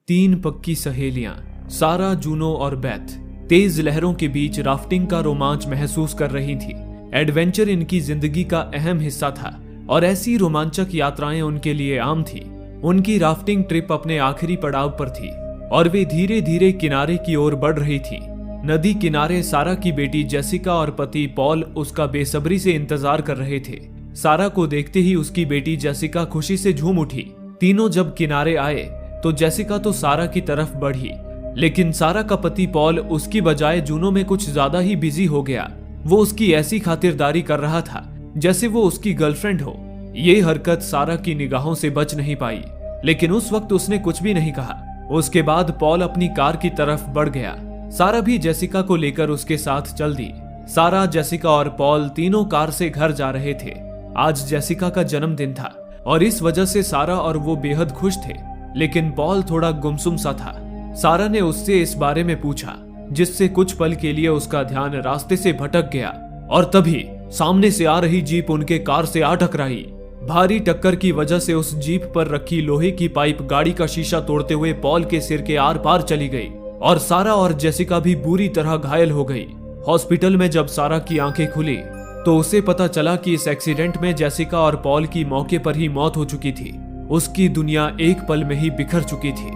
तीन पक्की सहेलियां सारा, जूनो और बेथ तेज लहरों के बीच राफ्टिंग का रोमांच महसूस कर रही थी। एडवेंचर इनकी जिंदगी का अहम हिस्सा था और ऐसी रोमांचक यात्राएं उनके लिए आम थी। उनकी राफ्टिंग ट्रिप अपने आखिरी पड़ाव पर थी और वे धीरे धीरे किनारे की ओर बढ़ रही थी। नदी किनारे सारा की बेटी जेसिका और पति पॉल उसका बेसब्री से इंतजार कर रहे थे। सारा को देखते ही उसकी बेटी जेसिका खुशी से झूम उठी। तीनों जब किनारे आए तो जेसिका तो सारा की तरफ बढ़ी, लेकिन सारा का पति पॉल उसकी बजाय जूनो में कुछ ज्यादा ही बिजी हो गया। वो उसकी ऐसी खातिरदारी कर रहा था जैसे वो उसकी गर्लफ्रेंड हो। ये हरकत सारा की निगाहों से बच नहीं पाई, लेकिन उस वक्त उसने कुछ भी नहीं कहा। उसके बाद पॉल अपनी कार की तरफ बढ़ गया। सारा भी जेसिका को लेकर उसके साथ चल दी। सारा, जेसिका और पॉल तीनों कार से घर जा रहे थे। आज जेसिका का जन्मदिन था और इस वजह से सारा और वो बेहद खुश थे, लेकिन पॉल थोड़ा गुमसुम सा था। सारा ने उससे इस बारे में पूछा, जिससे कुछ पल के लिए उसका ध्यान रास्ते से भटक गया और तभी सामने से आ रही जीप उनके कार से आ टकराई। भारी टक्कर की वजह से उस जीप पर रखी लोहे की पाइप गाड़ी का शीशा तोड़ते हुए पॉल के सिर के आर पार चली गई और सारा और जेसिका भी बुरी तरह घायल हो गई। हॉस्पिटल में जब सारा की आंखें खुली तो उसे पता चला कि इस एक्सीडेंट में जेसिका और पॉल की मौके पर ही मौत हो चुकी थी। उसकी दुनिया एक पल में ही बिखर चुकी थी।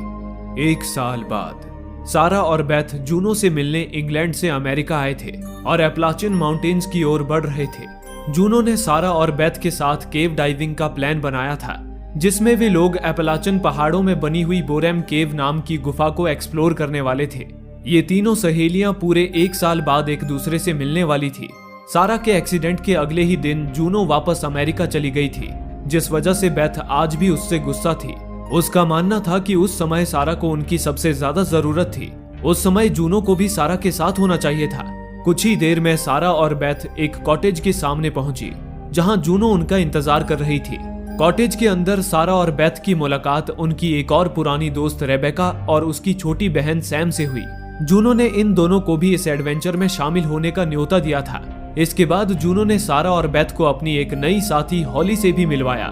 1 साल बाद सारा और बेथ जूनो से मिलने इंग्लैंड से अमेरिका आए थे और एप्लाचिन माउंटेन्स की ओर बढ़ रहे थे। जूनो ने सारा और बेथ के साथ केव डाइविंग का प्लान बनाया था, जिसमें वे लोग एप्लाचिन पहाड़ों में बनी हुई बोरेम केव नाम की गुफा को एक्सप्लोर करने वाले थे। ये तीनों सहेलियां पूरे 1 साल बाद एक दूसरे से मिलने वाली थी। सारा के एक्सीडेंट के अगले ही दिन जूनो वापस अमेरिका चली गई थी, जिस वजह से बेथ आज भी उससे गुस्सा थी। उसका मानना था कि उस समय सारा को उनकी सबसे ज्यादा जरूरत थी। उस समय जूनो को भी सारा के साथ होना चाहिए था। कुछ ही देर में सारा और बेथ एक कॉटेज के सामने पहुंची, जहां जूनो उनका इंतजार कर रही थी। कॉटेज के अंदर सारा और बेथ की मुलाकात उनकी एक और पुरानी दोस्त रेबेका और उसकी छोटी बहन सैम से हुई। जूनो ने इन दोनों को भी इस एडवेंचर में शामिल होने का न्योता दिया था। इसके बाद जूनो ने सारा और बेथ को अपनी एक नई साथी हॉली से भी मिलवाया।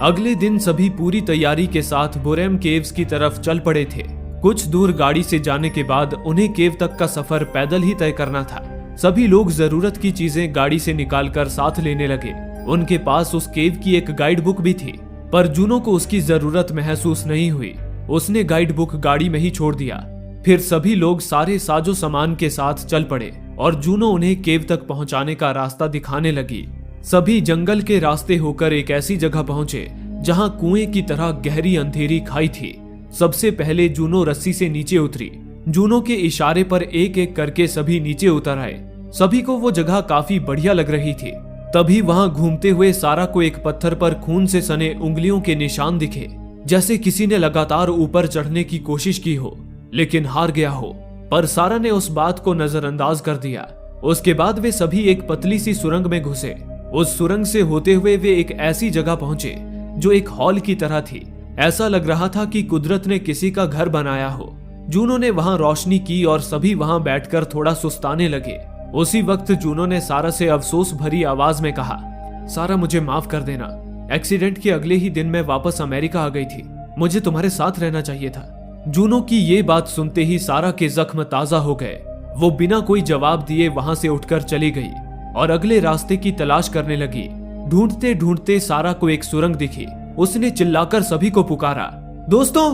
अगले दिन सभी पूरी तैयारी के साथ बोरेम केव्स की तरफ चल पड़े थे। कुछ दूर गाड़ी से जाने के बाद उन्हें केव तक का सफर पैदल ही तय करना था। सभी लोग जरूरत की चीजें गाड़ी से निकालकर साथ लेने लगे। उनके पास उस केव की एक गाइड बुक भी थी, पर जूनो को उसकी जरूरत महसूस नहीं हुई। उसने गाइड बुक गाड़ी में ही छोड़ दिया। फिर सभी लोग सारे साजो सामान के साथ चल पड़े और जूनो उन्हें केव तक पहुंचाने का रास्ता दिखाने लगी। सभी जंगल के रास्ते होकर एक ऐसी जगह पहुंचे जहां कुएं की तरह गहरी अंधेरी खाई थी। सबसे पहले जूनो रस्सी से नीचे उतरी। जूनो के इशारे पर एक एक करके सभी नीचे उतर आए। सभी को वो जगह काफी बढ़िया लग रही थी। तभी वहां घूमते हुए सारा को एक पत्थर पर खून से सने उंगलियों के निशान दिखे, जैसे किसी ने लगातार ऊपर चढ़ने की कोशिश की हो लेकिन हार गया हो। पर सारा ने उस बात को नजरअंदाज कर दिया। उसके बाद वे सभी एक पतली सी सुरंग में घुसे। उस सुरंग से होते हुए वे एक ऐसी जगह पहुंचे जो एक हॉल की तरह थी। ऐसा लग रहा था कि कुदरत ने किसी का घर बनाया हो। जूनो ने वहां रोशनी की और सभी वहां बैठकर थोड़ा सुस्ताने लगे। उसी वक्त जूनो ने सारा से अफसोस भरी आवाज में कहा, सारा मुझे माफ कर देना। एक्सीडेंट के अगले ही दिन मैं वापस अमेरिका आ गई थी। मुझे तुम्हारे साथ रहना चाहिए था। जूनो की ये बात सुनते ही सारा के जख्म ताजा हो गए। वो बिना कोई जवाब दिए वहां से उठकर चली गई और अगले रास्ते की तलाश करने लगी। ढूंढते ढूंढते सारा को एक सुरंग दिखी। उसने चिल्लाकर सभी को पुकारा, दोस्तों,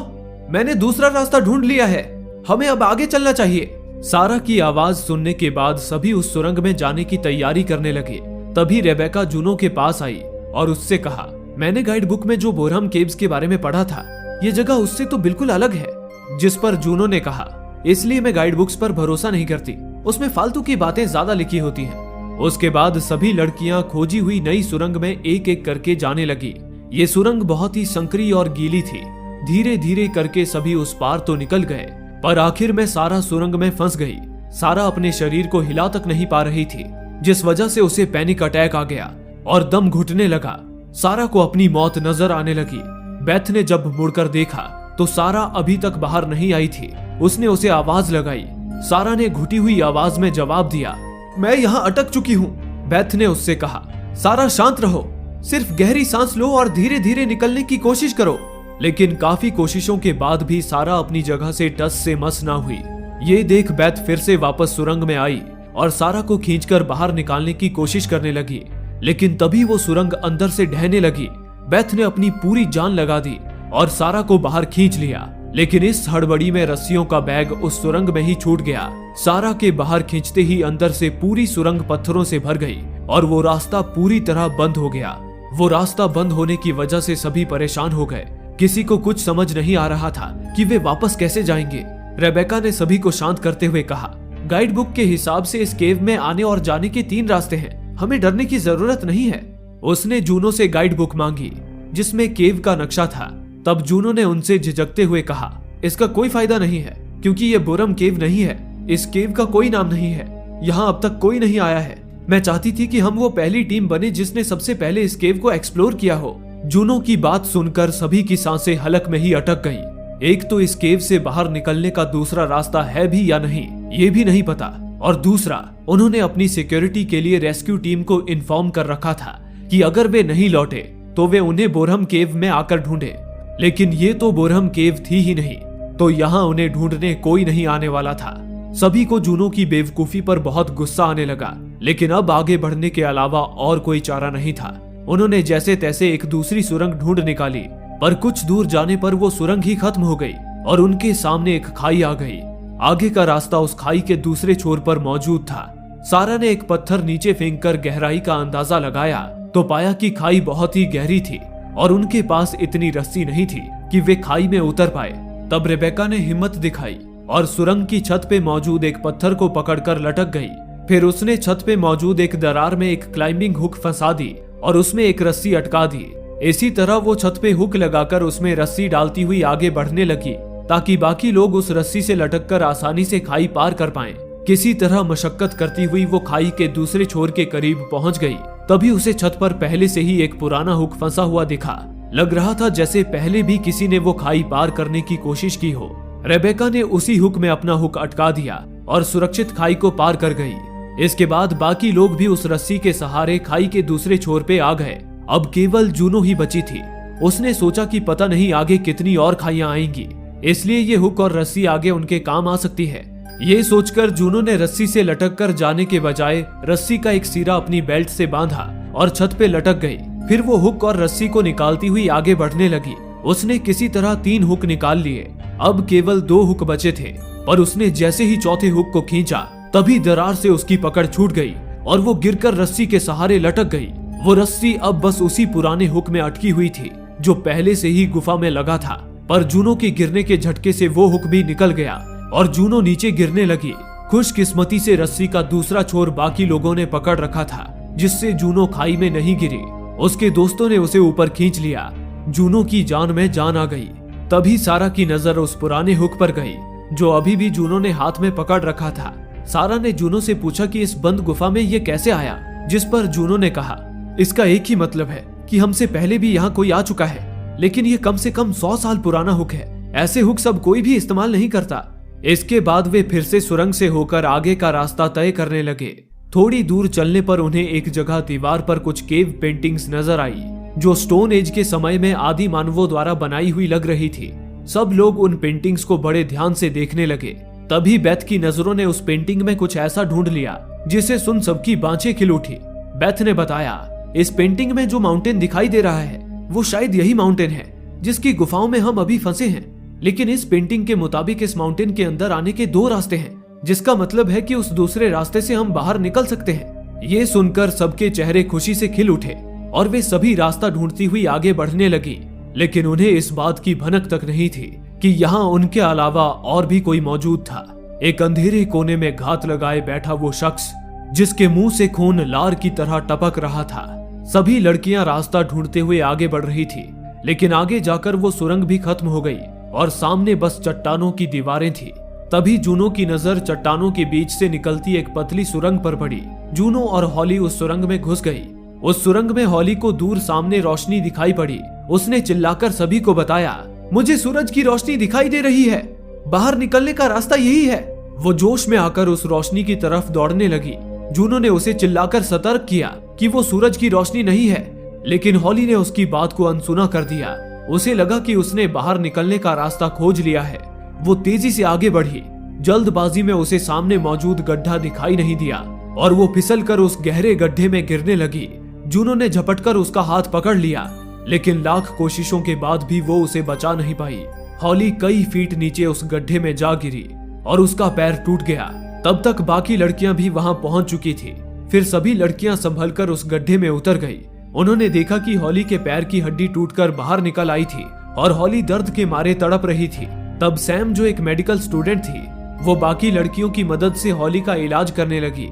मैंने दूसरा रास्ता ढूंढ लिया है, हमें अब आगे चलना चाहिए। सारा की आवाज सुनने के बाद सभी उस सुरंग में जाने की तैयारी करने लगे। तभी रेबेका जूनो के पास आई और उससे कहा, मैंने गाइड बुक में जो बोरहम केव्स के बारे में पढ़ा था, ये जगह उससे तो बिल्कुल अलग है। जिस पर जूनो ने कहा, इसलिए मैं गाइड बुक्स पर भरोसा नहीं करती, उसमें फालतू की बातें ज्यादा लिखी होती हैं। उसके बाद सभी लड़कियां खोजी हुई नई सुरंग में एक एक करके जाने लगी। ये सुरंग बहुत ही संकरी और गीली थी। धीरे धीरे करके सभी उस पार तो निकल गए, पर आखिर में सारा सुरंग में फंस गई। सारा अपने शरीर को हिला तक नहीं पा रही थी, जिस वजह से उसे पैनिक अटैक आ गया और दम घुटने लगा। सारा को अपनी मौत नजर आने लगी। बेथ ने जब मुड़कर देखा तो सारा अभी तक बाहर नहीं आई थी। उसने उसे आवाज लगाई। सारा ने घुटी हुई आवाज में जवाब दिया, मैं यहाँ अटक चुकी हूँ। बेथ ने उससे कहा, सारा शांत रहो, सिर्फ गहरी सांस लो और धीरे धीरे निकलने की कोशिश करो। लेकिन काफी कोशिशों के बाद भी सारा अपनी जगह से टस से मस ना हुई। ये देख बेथ फिर से वापस सुरंग में आई और सारा को खींचकर बाहर निकालने की कोशिश करने लगी, लेकिन तभी वो सुरंग अंदर से ढहने लगी। बेथ ने अपनी पूरी जान लगा दी और सारा को बाहर खींच लिया, लेकिन इस हड़बड़ी में रस्सियों का बैग उस सुरंग में ही छूट गया। सारा के बाहर खींचते ही अंदर से पूरी सुरंग पत्थरों से भर गई और वो रास्ता पूरी तरह बंद हो गया। वो रास्ता बंद होने की वजह से सभी परेशान हो गए। किसी को कुछ समझ नहीं आ रहा था कि वे वापस कैसे जाएंगे। रेबेका ने सभी को शांत करते हुए कहा, गाइड बुक के हिसाब से इस केव में आने और जाने के 3 रास्ते हैं, हमें डरने की जरूरत नहीं है। उसने जूनो से गाइड बुक मांगी जिसमें केव का नक्शा था। तब जूनो ने उनसे झिझकते हुए कहा, इसका कोई फायदा नहीं है क्योंकि ये बोरम केव नहीं है। इस केव का कोई नाम नहीं है, यहाँ अब तक कोई नहीं आया है। मैं चाहती थी कि हम वो पहली टीम बने जिसने सबसे पहले इस केव को एक्सप्लोर किया हो। जूनो की बात सुनकर सभी की सांसें हलक में ही अटक गईं। एक तो इस केव से बाहर निकलने का दूसरा रास्ता है भी या नहीं ये भी नहीं पता, और दूसरा उन्होंने अपनी सिक्योरिटी के लिए रेस्क्यू टीम को इन्फॉर्म कर रखा था कि अगर वे नहीं लौटे तो वे उन्हें बोरहम केव में आकर ढूंढे। लेकिन ये तो बोरहम केव थी ही नहीं, तो यहाँ उन्हें ढूंढने कोई नहीं आने वाला था। सभी को जूनो की बेवकूफी पर बहुत गुस्सा आने लगा, लेकिन अब आगे बढ़ने के अलावा और कोई चारा नहीं था। उन्होंने जैसे तैसे एक दूसरी सुरंग ढूंढ निकाली, पर कुछ दूर जाने पर वो सुरंग ही खत्म हो गई और उनके सामने एक खाई आ गई। आगे का रास्ता उस खाई के दूसरे छोर पर मौजूद था। सारा ने एक पत्थर नीचे फेंककर गहराई का अंदाजा लगाया तो पाया कि खाई बहुत ही गहरी थी और उनके पास इतनी रस्सी नहीं थी कि वे खाई में उतर पाए। तब रेबेका ने हिम्मत दिखाई और सुरंग की छत पे मौजूद एक पत्थर को पकड़कर लटक गई। फिर उसने छत पे मौजूद एक दरार में एक क्लाइंबिंग हुक फंसा दी और उसमें एक रस्सी अटका दी। इसी तरह वो छत पे हुक लगाकर उसमें रस्सी डालती हुई आगे बढ़ने लगी ताकि बाकी लोग उस रस्सी से लटककर आसानी से खाई पार कर पाएं। किसी तरह मशक्कत करती हुई वो खाई के दूसरे छोर के करीब पहुंच गई। तभी उसे छत पर पहले से ही एक पुराना हुक फंसा हुआ दिखा। लग रहा था जैसे पहले भी किसी ने वो खाई पार करने की कोशिश की हो। रेबेका ने उसी हुक में अपना हुक अटका दिया और सुरक्षित खाई को पार कर गई। इसके बाद बाकी लोग भी उस रस्सी के सहारे खाई के दूसरे छोर पे आ गए। अब केवल जूनो ही बची थी। उसने सोचा कि पता नहीं आगे कितनी और खाइयां आएंगी, इसलिए ये हुक और रस्सी आगे उनके काम आ सकती है। ये सोचकर जूनो ने रस्सी से लटक कर जाने के बजाय रस्सी का एक सिरा अपनी बेल्ट से बांधा और छत पे लटक गई। फिर वो हुक और रस्सी को निकालती हुई आगे बढ़ने लगी। उसने किसी तरह 3 हुक निकाल लिए। अब केवल 2 हुक बचे थे, पर उसने जैसे ही चौथे हुक को खींचा तभी दरार से उसकी पकड़ छूट गई और वो गिरकर रस्सी के सहारे लटक गई। वो रस्सी अब बस उसी पुराने हुक में अटकी हुई थी जो पहले से ही गुफा में लगा था। पर जूनो के गिरने के झटके से वो हुक भी निकल गया और जूनो नीचे गिरने लगी। खुशकिस्मती से रस्सी का दूसरा छोर बाकी लोगों ने पकड़ रखा था, जिससे जूनो खाई में नहीं गिरी। उसके दोस्तों ने उसे ऊपर खींच लिया। जूनो की जान में जान आ गई। तभी सारा की नजर उस पुराने हुक पर गई जो अभी भी जूनो ने हाथ में पकड़ रखा था। सारा ने जूनो से पूछा कि इस बंद गुफा में ये कैसे आया, जिस पर जूनो ने कहा, इसका एक ही मतलब है कि हमसे पहले भी यहाँ कोई आ चुका है, लेकिन ये कम से कम 100 साल पुराना हुक है। ऐसे हुक सब कोई भी इस्तेमाल नहीं करता। इसके बाद वे फिर से सुरंग से होकर आगे का रास्ता तय करने लगे। थोड़ी दूर चलने पर उन्हें एक जगह दीवार पर कुछ केव पेंटिंग्स नजर आई जो स्टोन एज के समय में आदि मानवों द्वारा बनाई हुई लग रही थी। सब लोग उन पेंटिंग्स को बड़े ध्यान से देखने लगे। तभी बेथ की नजरों ने उस पेंटिंग में कुछ ऐसा ढूंढ लिया जिसे सुन सबकी बांछें खिल उठी। बेथ ने बताया, इस पेंटिंग में जो माउंटेन दिखाई दे रहा है वो शायद यही माउंटेन है जिसकी गुफाओं में हम अभी फंसे हैं। लेकिन इस पेंटिंग के मुताबिक इस माउंटेन के अंदर आने के 2 रास्ते हैं, जिसका मतलब है कि उस दूसरे रास्ते से हम बाहर निकल सकते हैं। ये सुनकर सबके चेहरे खुशी से खिल उठे और वे सभी रास्ता ढूंढती हुई आगे बढ़ने लगी। लेकिन उन्हें इस बात की भनक तक नहीं थी कि यहाँ उनके अलावा और भी कोई मौजूद था। एक अंधेरे कोने में घात लगाए बैठा वो शख्स जिसके मुंह से खून लार की तरह टपक रहा था। सभी लड़कियां रास्ता ढूंढते हुए आगे बढ़ रही थी, लेकिन आगे जाकर वो सुरंग भी खत्म हो गई और सामने बस चट्टानों की दीवारें थी। तभी जूनो की नजर चट्टानों के बीच से निकलती एक पतली सुरंग पर पड़ी। जूनो और हॉली उस सुरंग में घुस गई। उस सुरंग में हॉली को दूर सामने रोशनी दिखाई पड़ी। उसने चिल्लाकर सभी को बताया, मुझे सूरज की रोशनी दिखाई दे रही है, बाहर निकलने का रास्ता यही है। वो जोश में आकर उस रोशनी की तरफ दौड़ने लगी। जूनो ने उसे चिल्लाकर सतर्क किया कि वो सूरज की रोशनी नहीं है, लेकिन हॉली ने उसकी बात को अनसुना कर दिया। उसे लगा कि उसने बाहर निकलने का रास्ता खोज लिया है। वो तेजी से आगे बढ़ी। जल्दबाजी में उसे सामने मौजूद गड्ढा दिखाई नहीं दिया और वो फिसलकर उस गहरे गड्ढे में गिरने लगी। जूनो ने झपटकर उसका हाथ पकड़ लिया, लेकिन लाख कोशिशों के बाद भी वो उसे बचा नहीं पाई। हॉली कई फीट नीचे उस गड्ढे में जा गिरी और उसका पैर टूट गया। तब तक बाकी लड़कियां भी वहां पहुंच चुकी थी। फिर सभी लड़कियां संभलकर उस गड्ढे में उतर गई। उन्होंने देखा कि हॉली के पैर की हड्डी टूटकर बाहर निकल आई थी और हॉली दर्द के मारे तड़प रही थी। तब सैम, जो एक मेडिकल स्टूडेंट थी, वो बाकी लड़कियों की मदद से हॉली का इलाज करने लगी।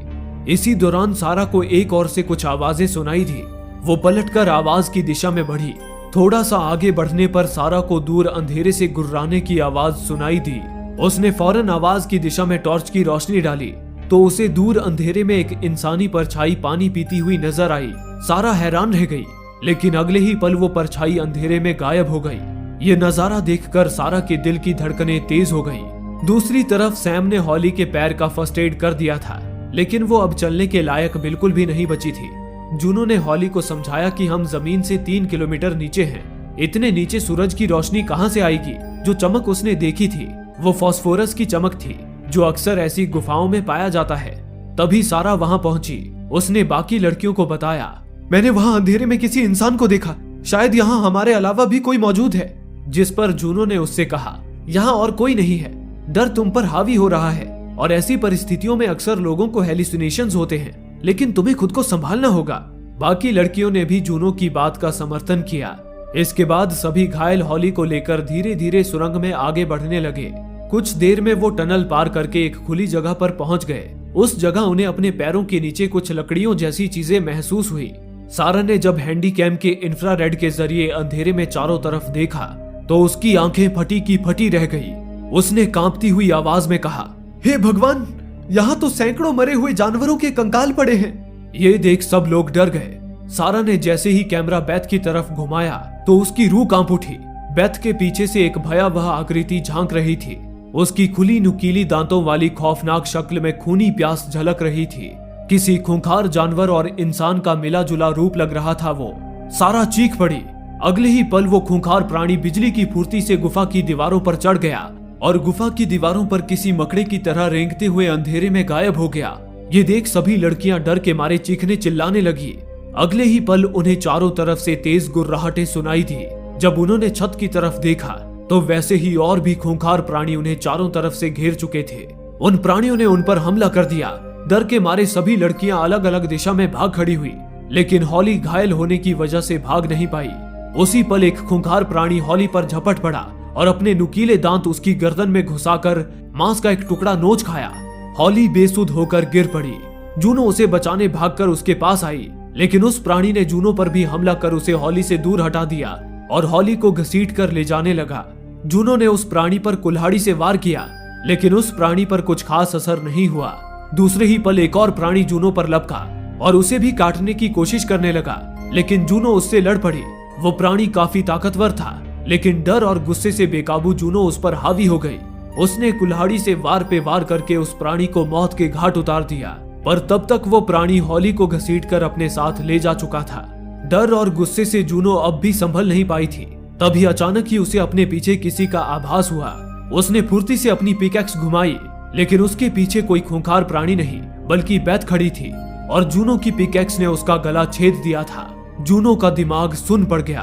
इसी दौरान सारा को एक ओर से कुछ आवाजें सुनाई दी। वो पलटकर आवाज की दिशा में बढ़ी। थोड़ा सा आगे बढ़ने पर सारा को दूर अंधेरे से गुर्राने की आवाज सुनाई दी। उसने फौरन आवाज की दिशा में टॉर्च की रोशनी डाली तो उसे दूर अंधेरे में एक इंसानी परछाई पानी पीती हुई नजर आई। सारा हैरान रह गई, लेकिन अगले ही पल वो परछाई अंधेरे में गायब हो गई। ये नजारा देखकर सारा के दिल की धड़कनें तेज हो गईं। दूसरी तरफ सैम ने हॉली के पैर का फर्स्ट एड कर दिया था, लेकिन वो अब चलने के लायक बिल्कुल भी नहीं बची थी। जूनो ने हॉली को समझाया कि हम जमीन से 3 किलोमीटर नीचे हैं। इतने नीचे सूरज की रोशनी कहां से आएगी? जो चमक उसने देखी थी वो फास्फोरस की चमक थी, जो अक्सर ऐसी गुफाओं में पाया जाता है। तभी सारा वहां पहुंची। उसने बाकी लड़कियों को बताया, मैंने वहां अंधेरे में किसी इंसान को देखा, शायद यहाँ हमारे अलावा भी कोई मौजूद है। जिस पर जूनो ने उससे कहा, यहाँ और कोई नहीं है, डर तुम पर हावी हो रहा है और ऐसी परिस्थितियों में अक्सर लोगों को हेलुसिनेशंस होते हैं, लेकिन तुम्हें खुद को संभालना होगा। बाकी लड़कियों ने भी जूनो की बात का समर्थन किया। इसके बाद सभी घायल हॉली को लेकर धीरे धीरे सुरंग में आगे बढ़ने लगे। कुछ देर में वो टनल पार करके एक खुली जगह पर पहुंच गए। उस जगह उन्हें अपने पैरों के नीचे कुछ लकड़ियों जैसी चीजें महसूस हुई। सारा ने जब हैंडी कैम के इंफ्रारेड के जरिए अंधेरे में चारों तरफ देखा तो उसकी आंखें फटी की फटी रह गई। उसने कांपती हुई आवाज में कहा, हे भगवान, यहाँ तो सैकड़ों मरे हुए जानवरों के कंकाल पड़े हैं। ये देख सब लोग डर गए। सारा ने जैसे ही कैमरा बेथ की तरफ घुमाया तो उसकी रूह कांप उठी। बेथ के पीछे से एक भयावह आकृति झांक रही थी। उसकी खुली नुकीली दांतों वाली खौफनाक शक्ल में खूनी प्यास झलक रही थी। किसी खूंखार जानवर और इंसान का मिला जुला रूप लग रहा था वो। सारा चीख पड़ी। अगले ही पल वो खूंखार प्राणी बिजली की फुर्ती से गुफा की दीवारों पर चढ़ गया और गुफा की दीवारों पर किसी मकड़े की तरह रेंगते हुए अंधेरे में गायब हो गया। ये देख सभी लड़कियां डर के मारे चीखने चिल्लाने लगी। अगले ही पल उन्हें चारों तरफ से तेज गुर्राहटें सुनाई दी। जब उन्होंने छत की तरफ देखा तो वैसे ही और भी खूंखार प्राणी उन्हें चारों तरफ से घेर चुके थे। उन प्राणियों ने उन पर हमला कर दिया। डर के मारे सभी लड़कियां अलग अलग दिशा में भाग खड़ी हुई, लेकिन हॉली घायल होने की वजह से भाग नहीं पाई। उसी पल एक खूंखार प्राणी हॉली पर झपट पड़ा और अपने नुकीले दांत उसकी गर्दन में घुसाकर मांस का एक टुकड़ा नोच खाया। हॉली बेसुध होकर गिर पड़ी। जूनो उसे बचाने भागकर उसके पास आई, लेकिन उस प्राणी ने जूनो पर भी हमला कर उसे हॉली से दूर हटा दिया और हॉली को घसीट कर ले जाने लगा। जूनो ने उस प्राणी पर कुल्हाड़ी से वार किया, लेकिन उस प्राणी पर कुछ खास असर नहीं हुआ। दूसरे ही पल एक और प्राणी जूनो पर लपका और उसे भी काटने की कोशिश करने लगा, लेकिन जूनो उससे लड़ पड़ी। वो प्राणी काफी ताकतवर था, लेकिन डर और गुस्से से बेकाबू जूनो उस पर हावी हो गई। उसने कुल्हाड़ी से वार पे वार करके उस प्राणी को मौत के घाट उतार दिया, पर तब तक वो प्राणी हॉली को घसीटकर अपने साथ ले जा चुका था। डर और गुस्से से जूनो अब भी संभल नहीं पाई थी। तभी अचानक ही उसे अपने पीछे किसी का आभास हुआ। उसने फुर्ती से अपनी पिकैक्स घुमाई, लेकिन उसके पीछे कोई खूंखार प्राणी नहीं बल्कि बेथ खड़ी थी और जूनो की पिकैक्स ने उसका गला छेद दिया था। जूनो का दिमाग सुन्न पड़ गया।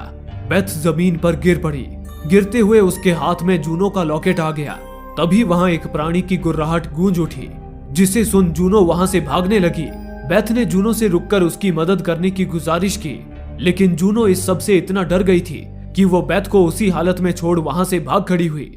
बेथ जमीन पर गिर पड़ी। गिरते हुए उसके हाथ में जूनो का लॉकेट आ गया। तभी वहां एक प्राणी की गुर्राहट गूंज उठी, जिसे सुन जूनो वहां से भागने लगी। बेथ ने जूनो से रुककर उसकी मदद करने की गुजारिश की, लेकिन जूनो इस सब से इतना डर गई थी कि वो बेथ को उसी हालत में छोड़ वहां से भाग खड़ी हुई।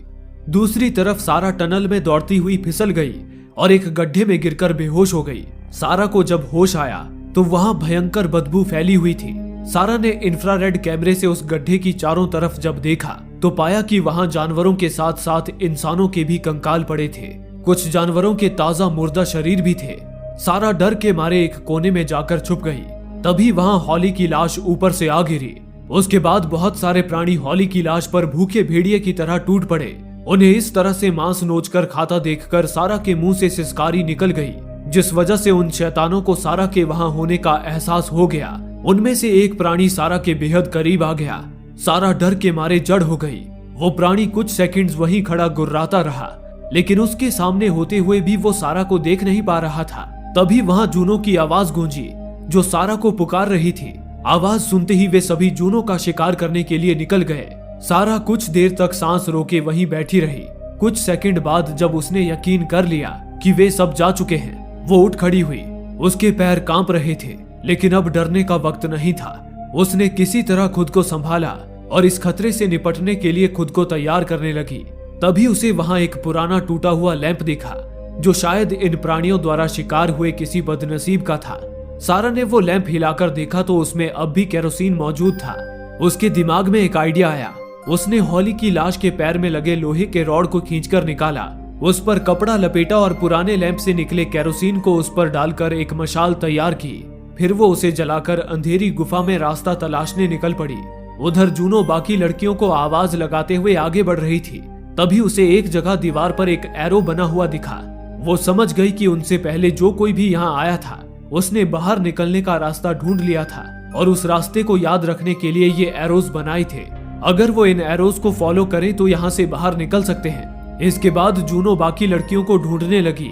दूसरी तरफ सारा टनल में दौड़ती हुई फिसल गई और एक गड्ढे में गिरकर बेहोश हो गई। सारा को जब होश आया तो वहां भयंकर बदबू फैली हुई थी। सारा ने इंफ्रारेड कैमरे से उस गड्ढे की चारों तरफ जब देखा तो पाया कि वहां जानवरों के साथ साथ इंसानों के भी कंकाल पड़े थे। कुछ जानवरों के ताजा मुर्दा शरीर भी थे। सारा डर के मारे एक कोने में जाकर छुप गई। तभी वहां हॉली की लाश ऊपर से आ गिरी। उसके बाद बहुत सारे प्राणी हॉली की लाश पर भूखे भेड़िए की तरह टूट पड़े। उन्हें इस तरह से मांस नोचकर खाता देखकर सारा के मुंह से सिसकारी निकल गई, जिस वजह से उन शैतानों को सारा के वहां होने का एहसास हो गया। उनमें से एक प्राणी सारा के बेहद करीब आ गया। सारा डर के मारे जड़ हो गई। वो प्राणी कुछ सेकंड्स वहीं खड़ा गुर्राता रहा, लेकिन उसके सामने होते हुए भी वो सारा को देख नहीं पा रहा था। तभी वहां जूनो की आवाज गूंजी जो सारा को पुकार रही थी। आवाज सुनते ही वे सभी जूनो का शिकार करने के लिए निकल गए। सारा कुछ देर तक सांस रोके वहीं बैठी रही। कुछ सेकंड बाद जब उसने यकीन कर लिया कि वे सब जा चुके हैं, वो उठ खड़ी हुई। उसके पैर कांप रहे थे, लेकिन अब डरने का वक्त नहीं था। उसने किसी तरह खुद को संभाला और इस खतरे से निपटने के लिए खुद को तैयार करने लगी। तभी उसे वहां एक पुराना टूटा हुआ लैंप दिखा, जो शायद इन प्राणियों द्वारा शिकार हुए किसी बदनसीब का था। सारा ने वो लैंप हिलाकर देखा तो उसमें अब भी केरोसिन मौजूद था। उसके दिमाग में एक आइडिया आया। उसने हॉली की लाश के पैर में लगे लोहे के रॉड को खींचकर निकाला, उस पर कपड़ा लपेटा और पुराने लैंप से निकले केरोसिन को उस पर डालकर एक मशाल तैयार की। फिर वो उसे जलाकर अंधेरी गुफा में रास्ता तलाशने निकल पड़ी। उधर जूनो बाकी लड़कियों को आवाज लगाते हुए आगे बढ़ रही थी। तभी उसे एक जगह दीवार पर एक एरो बना हुआ दिखा। वो समझ गई कि उनसे पहले जो कोई भी यहाँ आया था उसने बाहर निकलने का रास्ता ढूंढ लिया था और उस रास्ते को याद रखने के लिए ये एरोज बनाए थे। अगर वो इन एरोज को फॉलो करें तो यहाँ से बाहर निकल सकते हैं। इसके बाद जूनो बाकी लड़कियों को ढूंढने लगी।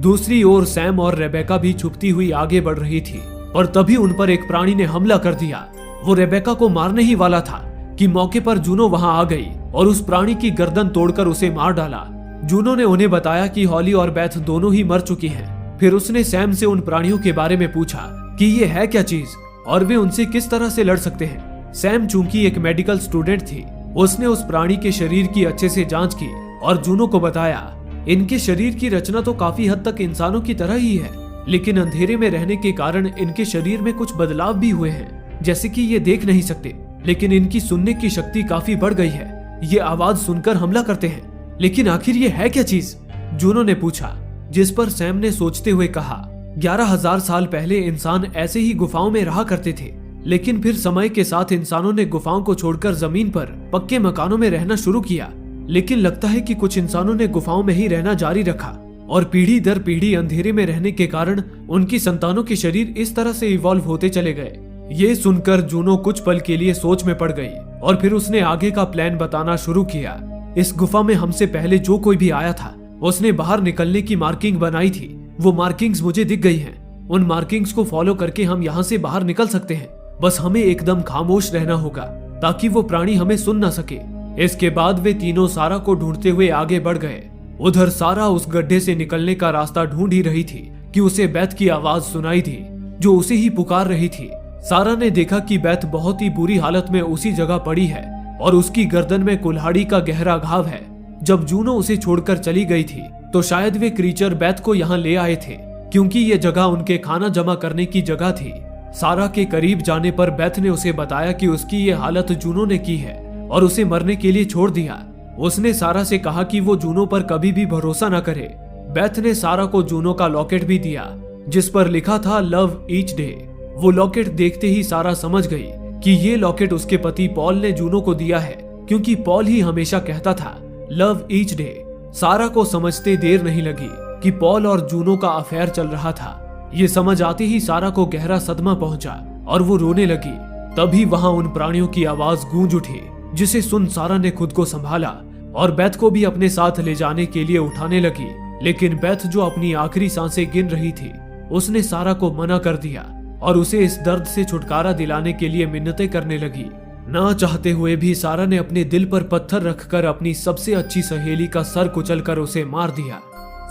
दूसरी ओर सैम और रेबेका भी छुपती हुई आगे बढ़ रही थी, और तभी उन पर एक प्राणी ने हमला कर दिया। वो रेबेका को मारने ही वाला था कि मौके पर जूनो वहां आ गई और उस प्राणी की गर्दन तोड़कर उसे मार डाला। जूनो ने उन्हें बताया कि हॉली और बेथ दोनों ही मर चुकी हैं। फिर उसने सैम से उन प्राणियों के बारे में पूछा कि ये है क्या चीज और वे उनसे किस तरह से लड़ सकते हैं। सैम चूंकि एक मेडिकल स्टूडेंट थी, उसने उस प्राणी के शरीर की अच्छे से जांच की और जूनो को बताया इनके शरीर की रचना तो काफी हद तक इंसानों की तरह ही है, लेकिन अंधेरे में रहने के कारण इनके शरीर में कुछ बदलाव भी हुए हैं। जैसे कि ये देख नहीं सकते, लेकिन इनकी सुनने की शक्ति काफी बढ़ गई है। ये आवाज सुनकर हमला करते हैं। लेकिन आखिर ये है क्या चीज? जूनो ने पूछा, जिस पर सैम ने सोचते हुए कहा 11,000 साल पहले इंसान ऐसे ही गुफाओं में रहा करते थे, लेकिन फिर समय के साथ इंसानों ने गुफाओं को छोड़कर जमीन पर पक्के मकानों में रहना शुरू किया। लेकिन लगता है कि कुछ इंसानों ने गुफाओं में ही रहना जारी रखा और पीढ़ी दर पीढ़ी अंधेरे में रहने के कारण उनकी संतानों के शरीर इस तरह से इवॉल्व होते चले गए। ये सुनकर जूनो कुछ पल के लिए सोच में पड़ गई और फिर उसने आगे का प्लान बताना शुरू किया। इस गुफा में हमसे पहले जो कोई भी आया था उसने बाहर निकलने की मार्किंग बनाई थी। वो मार्किंग्स मुझे दिख गई हैं। उन मार्किंग्स को फॉलो करके हम यहाँ से बाहर निकल सकते हैं। बस हमें एकदम खामोश रहना होगा ताकि वो प्राणी हमें सुन ना सके। इसके बाद वे तीनों सारा को ढूंढते हुए आगे बढ़ गए। उधर सारा उस गड्ढे से निकलने का रास्ता ढूंढ ही रही थी कि उसे बेथ की आवाज सुनाई दी जो उसे ही पुकार रही थी। सारा ने देखा कि बेथ बहुत ही बुरी हालत में उसी जगह पड़ी है और उसकी गर्दन में कुल्हाड़ी का गहरा घाव है। जब जूनो उसे छोड़कर चली गई थी तो शायद वे क्रीचर बेथ को यहाँ ले आए थे, क्योंकि ये जगह उनके खाना जमा करने की जगह थी। सारा के करीब जाने पर बेथ ने उसे बताया कि उसकी ये हालत जूनो ने की है और उसे मरने के लिए छोड़ दिया। उसने सारा से कहा कि वो जूनो पर कभी भी भरोसा न करे। बेथ ने सारा को जूनो का लॉकेट भी दिया जिस पर लिखा था लव ईच डे। वो लॉकेट देखते ही सारा समझ गई कि ये लॉकेट उसके पति पॉल ने जूनो को दिया है, क्योंकि पॉल ही हमेशा कहता था लव ईच डे। सारा को समझते देर नहीं लगी कि पॉल और जूनो का अफेयर चल रहा था। ये समझ आते ही सारा को गहरा सदमा पहुंचा और वो रोने लगी। तभी वहां उन प्राणियों की आवाज गूंज उठी, जिसे सुन सारा ने खुद को संभाला और बेथ को भी अपने साथ ले जाने के लिए उठाने लगी। लेकिन बेथ जो अपनी आखिरी सांसें गिन रही थी, उसने सारा को मना कर दिया और उसे इस दर्द से छुटकारा दिलाने के लिए मिन्नतें करने लगी। ना चाहते हुए भी सारा ने अपने दिल पर पत्थर रखकर अपनी सबसे अच्छी सहेली का सर कुचलकर उसे मार दिया।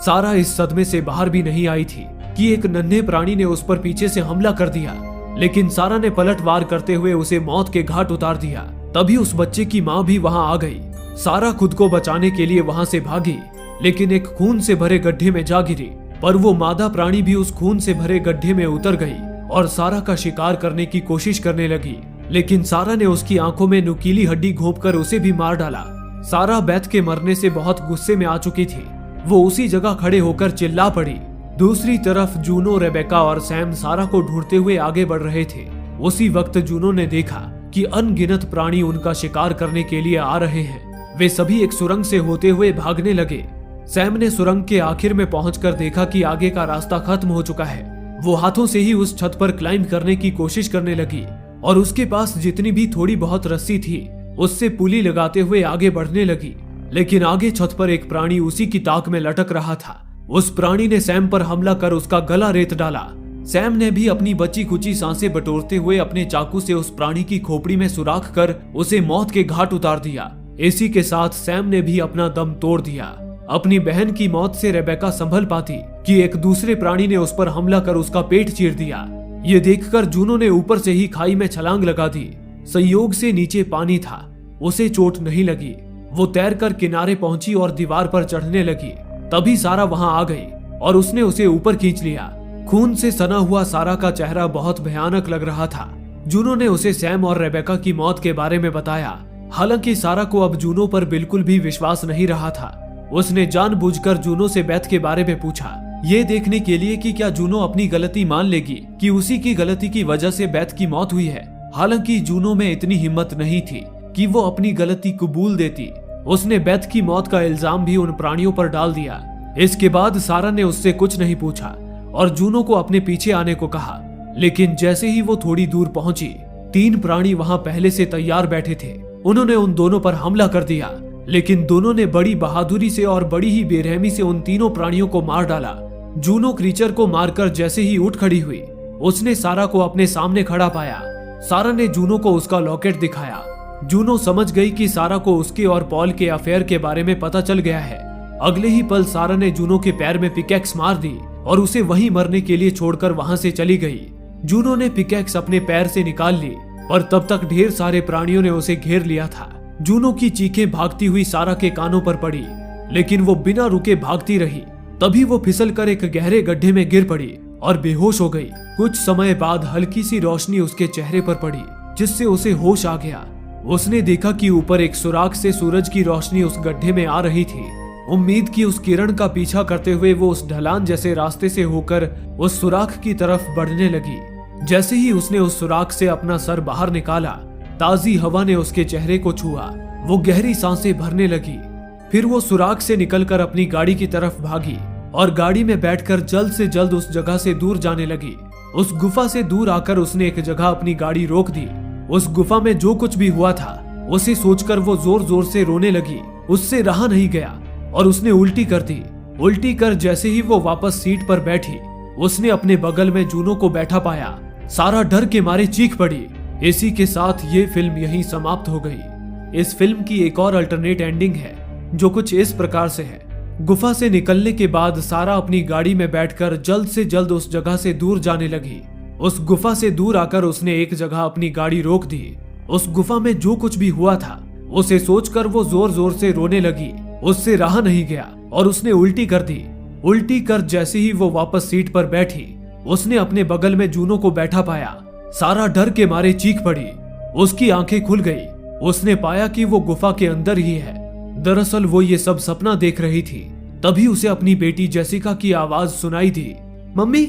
सारा इस सदमे से बाहर भी नहीं आई थी कि एक नन्हे प्राणी ने उस पर पीछे से हमला कर दिया, लेकिन सारा ने पलटवार करते हुए उसे मौत के घाट उतार दिया। तभी उस बच्चे की माँ भी वहां आ गई। सारा खुद को बचाने के लिए वहां से भागी, लेकिन एक खून से भरे गड्ढे में जा गिरी। पर वो मादा प्राणी भी उस खून से भरे गड्ढे में उतर गई और सारा का शिकार करने की कोशिश करने लगी, लेकिन सारा ने उसकी आंखों में नुकीली हड्डी घोंपकर उसे भी मार डाला। सारा बेथ के मरने से बहुत गुस्से में आ चुकी थी। वो उसी जगह खड़े होकर चिल्ला पड़ी। दूसरी तरफ जूनो, रेबेका और सैम सारा को ढूंढते हुए आगे बढ़ रहे थे। उसी वक्त जूनो ने देखा कि अनगिनत प्राणी उनका शिकार करने के लिए आ रहे हैं। वे सभी एक सुरंग से होते हुए भागने लगे। सैम ने सुरंग के आखिर में पहुंचकर देखा कि आगे का रास्ता खत्म हो चुका है। वो हाथों से ही उस छत पर क्लाइंब करने की कोशिश करने लगी और उसके पास जितनी भी थोड़ी बहुत रस्सी थी उससे पुली लगाते हुए आगे बढ़ने लगी। लेकिन आगे छत पर एक प्राणी उसी की ताक में लटक रहा था। उस प्राणी ने सैम पर हमला कर उसका गला रेत डाला। सैम ने भी अपनी बची कुची सांसें बटोरते हुए अपने चाकू से उस प्राणी की खोपड़ी में सुराख कर उसे मौत के घाट उतार दिया। इसी के साथ सैम ने भी अपना दम तोड़ दिया। अपनी बहन की मौत से रेबेका संभल पाती कि एक दूसरे प्राणी ने उस पर हमला कर उसका पेट चीर दिया। ये देखकर जूनो ने ऊपर से ही खाई में छलांग लगा दी। संयोग से नीचे पानी था, उसे चोट नहीं लगी। वो तैरकर किनारे पहुंची और दीवार पर चढ़ने लगी। तभी सारा वहां आ गई और उसने उसे ऊपर खींच लिया। खून से सना हुआ सारा का चेहरा बहुत भयानक लग रहा था। जूनो ने उसे सैम और रेबेका की मौत के बारे में बताया। हालांकि सारा को अब जूनो पर बिल्कुल भी विश्वास नहीं रहा था। उसने जानबूझकर जूनो से बेथ के बारे में पूछा, ये देखने के लिए कि क्या जूनो अपनी गलती मान लेगी कि उसी की गलती की वजह से बेथ की मौत हुई है। हालांकि जूनो में इतनी हिम्मत नहीं थी कि वो अपनी गलती कबूल देती। उसने बेथ की मौत का इल्जाम भी उन प्राणियों पर डाल दिया। इसके बाद सारा ने उससे कुछ नहीं पूछा और जूनो को अपने पीछे आने को कहा। लेकिन जैसे ही वो थोड़ी दूर पहुंची, 3 प्राणी वहां पहले से तैयार बैठे थे। उन्होंने उन दोनों पर हमला कर दिया। लेकिन दोनों ने बड़ी बहादुरी से और बड़ी ही बेरहमी से उन तीनों प्राणियों को मार डाला। जूनो क्रीचर को मारकर जैसे ही उठ खड़ी हुई, उसने सारा को अपने सामने खड़ा पाया। सारा ने जूनो को उसका लॉकेट दिखाया। जूनो समझ गई कि सारा को उसके और पॉल के अफेयर के बारे में पता चल गया है। अगले ही पल सारा ने जूनो के पैर में पिकैक्स मार दी और उसे वहीं मरने के लिए छोड़कर वहां से चली गई। जूनो ने पिकैक्स अपने पैर से निकाल ली, पर तब तक ढेर सारे प्राणियों ने उसे घेर लिया था। जूनो की चीखें भागती हुई सारा के कानों पर पड़ी, लेकिन वो बिना रुके भागती रही। तभी वो फिसलकर एक गहरे गड्ढे में गिर पड़ी और बेहोश हो गई। कुछ समय बाद हल्की सी रोशनी उसके चेहरे पर पड़ी, जिससे उसे होश आ गया। उसने देखा कि ऊपर एक सुराख से सूरज की रोशनी उस गड्ढे में आ रही थी। उम्मीद की उस किरण का पीछा करते हुए वो उस ढलान जैसे रास्ते से होकर उस सुराख की तरफ बढ़ने लगी। जैसे ही उसने उस सुराख से अपना सर बाहर निकाला, ताजी हवा ने उसके चेहरे को छुआ। वो गहरी सांसें भरने लगी। फिर वो सुराख से निकलकर अपनी गाड़ी की तरफ भागी और गाड़ी में बैठकर जल्द से जल्द उस जगह से दूर जाने लगी। उस गुफा से दूर आकर उसने एक जगह अपनी गाड़ी रोक दी। उस गुफा में जो कुछ भी हुआ था, उसे सोचकर वो जोर जोर से रोने लगी। उससे रहा नहीं गया और उसने उल्टी कर दी। उल्टी कर जैसे ही वो वापस सीट पर बैठी, उसने अपने बगल में जूनो को बैठा पाया। सारा डर के मारे चीख पड़ी। इसी के साथ ये फिल्म यहीं समाप्त हो गई। इस फिल्म की एक और अल्टरनेट एंडिंग है, जो कुछ इस प्रकार से है। गुफा से निकलने के बाद सारा अपनी गाड़ी में बैठकर जल्द से जल्द उस जगह से दूर जाने लगी। उस गुफा से दूर आकर उसने एक जगह अपनी गाड़ी रोक दी। उस गुफा में जो कुछ भी हुआ था, उसे सोचकर वो जोर जोर से रोने लगी। उससे रहा नहीं गया और उसने उल्टी कर दी। उल्टी कर जैसे ही वो वापस सीट पर बैठी, उसने अपने बगल में जूनो को बैठा पाया। सारा डर के मारे चीख पड़ी। उसकी आंखें खुल गई। उसने पाया कि वो गुफा के अंदर ही है। दरअसल वो ये सब सपना देख रही थी। तभी उसे अपनी बेटी जेसिका की आवाज सुनाई दी, मम्मी।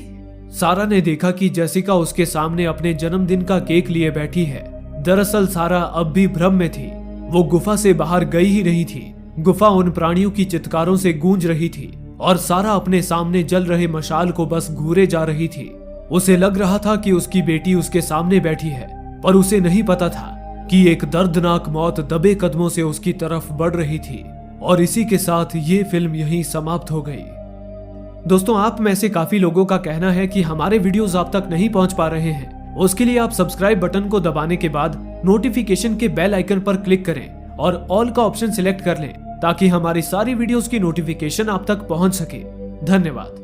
सारा ने देखा कि जेसिका उसके सामने अपने जन्मदिन का केक लिए बैठी है। दरअसल सारा अब भी भ्रम में थी। वो गुफा से बाहर गई ही नहीं थी। गुफा उन प्राणियों की चित्कारों से गूंज रही थी और सारा अपने सामने जल रहे मशाल को बस घूरे जा रही थी। उसे लग रहा था कि उसकी बेटी उसके सामने बैठी है, पर उसे नहीं पता था कि एक दर्दनाक मौत दबे कदमों से उसकी तरफ बढ़ रही थी। और इसी के साथ ये फिल्म यहीं समाप्त हो गई। दोस्तों, आप में से काफी लोगों का कहना है कि हमारे वीडियोस आप तक नहीं पहुंच पा रहे हैं। उसके लिए आप सब्सक्राइब बटन को दबाने के बाद नोटिफिकेशन के बेल आइकन पर क्लिक करें और ऑल का ऑप्शन सिलेक्ट कर लें, ताकि हमारी सारी वीडियोस की नोटिफिकेशन आप तक पहुंच सके। धन्यवाद।